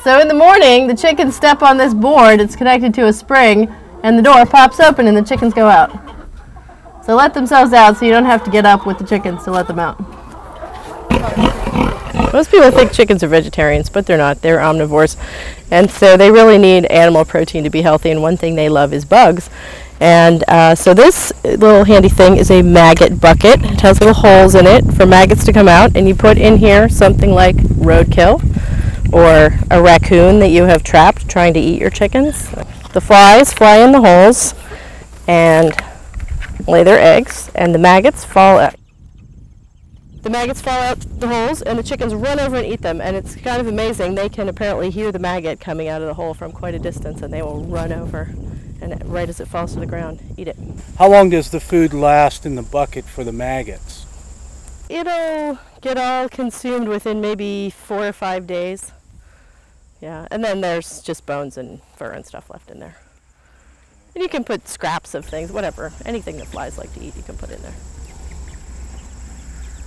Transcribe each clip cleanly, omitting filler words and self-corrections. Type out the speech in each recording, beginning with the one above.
So in the morning, the chickens step on this board. It's connected to a spring, and the door pops open and the chickens go out. So let themselves out so you don't have to get up with the chickens to let them out. Most people think chickens are vegetarians, but they're not. They're omnivores. And so they really need animal protein to be healthy, and one thing they love is bugs. And so this little handy thing is a maggot bucket. It has little holes in it for maggots to come out, and you put in here something like roadkill or a raccoon that you have trapped trying to eat your chickens. The flies fly in the holes and lay their eggs, and the maggots fall out. The maggots fall out the holes, and the chickens run over and eat them, and it's kind of amazing. They can apparently hear the maggot coming out of the hole from quite a distance, and they will run over, and right as it falls to the ground, eat it. How long does the food last in the bucket for the maggots? It'll get all consumed within maybe 4 or 5 days. Yeah, and then there's just bones and fur and stuff left in there. And you can put scraps of things, whatever, anything that flies like to eat, you can put in there.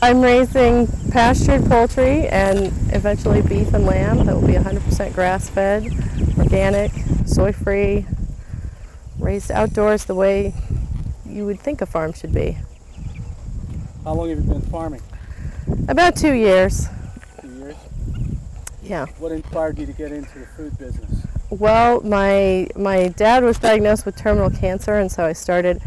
I'm raising pastured poultry and eventually beef and lamb that will be 100% grass-fed, organic, soy-free, raised outdoors the way you would think a farm should be. How long have you been farming? About 2 years. 2 years? Yeah. What inspired you to get into the food business? Well, my dad was diagnosed with terminal cancer, and so I started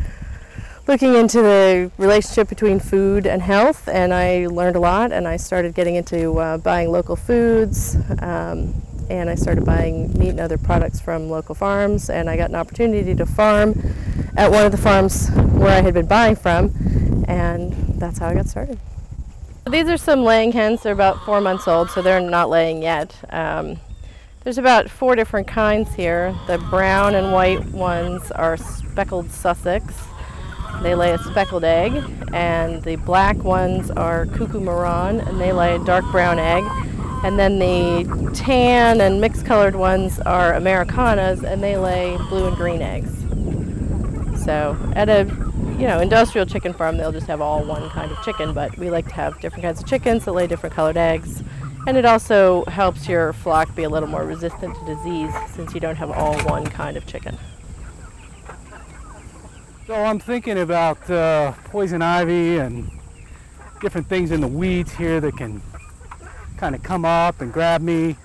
looking into the relationship between food and health, and I learned a lot, and I started getting into buying local foods, and I started buying meat and other products from local farms, and I got an opportunity to farm at one of the farms where I had been buying from, and that's how I got started. These are some laying hens. They're about 4 months old, so they're not laying yet. There's about 4 different kinds here. The brown and white ones are speckled Sussex. They lay a speckled egg, and the black ones are cuckoo marron, and they lay a dark brown egg. And then the tan and mixed colored ones are Americanas, and they lay blue and green eggs. So at a industrial chicken farm, they'll just have all one kind of chicken, but we like to have different kinds of chickens that lay different colored eggs. And it also helps your flock be a little more resistant to disease since you don't have all one kind of chicken. So I'm thinking about poison ivy and different things in the weeds here that can kind of come up and grab me,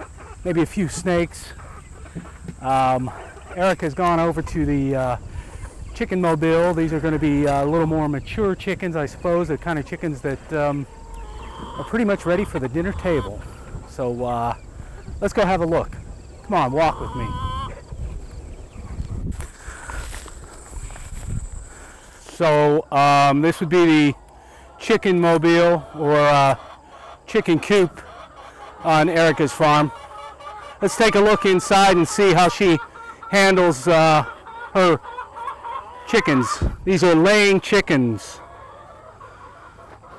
maybe a few snakes. Erica's gone over to the chicken mobile. These are going to be a little more mature chickens, I suppose, the kind of chickens that are pretty much ready for the dinner table. So let's go have a look. Come on, walk with me. So this would be the chicken mobile or chicken coop on Erica's farm. Let's take a look inside and see how she handles her chickens. These are laying chickens.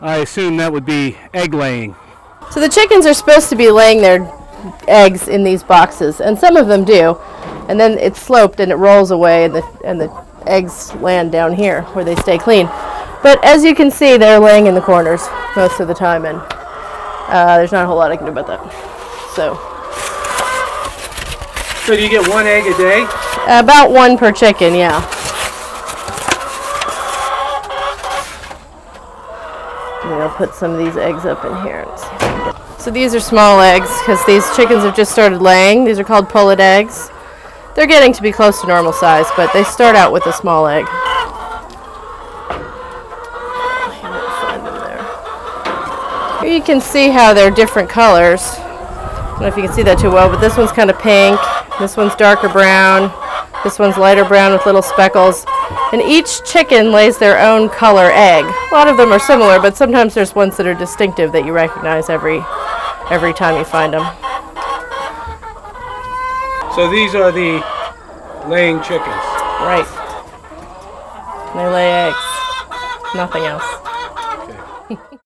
I assume that would be egg laying. So the chickens are supposed to be laying their eggs in these boxes, and some of them do. And then it's sloped and it rolls away, and the eggs land down here where they stay clean. But as you can see, they're laying in the corners most of the time, and there's not a whole lot I can do about that. So do you get 1 egg a day? About 1 per chicken, yeah. And I'll put some of these eggs up in here. So these are small eggs because these chickens have just started laying. These are called pullet eggs. They're getting to be close to normal size, but they start out with a small egg. Here you can see how they're different colors. I don't know if you can see that too well, but this one's kind of pink, this one's darker brown, this one's lighter brown with little speckles. And each chicken lays their own color egg. A lot of them are similar, but sometimes there's ones that are distinctive that you recognize every time you find them. So these are the laying chickens. Right. They lay eggs. Nothing else.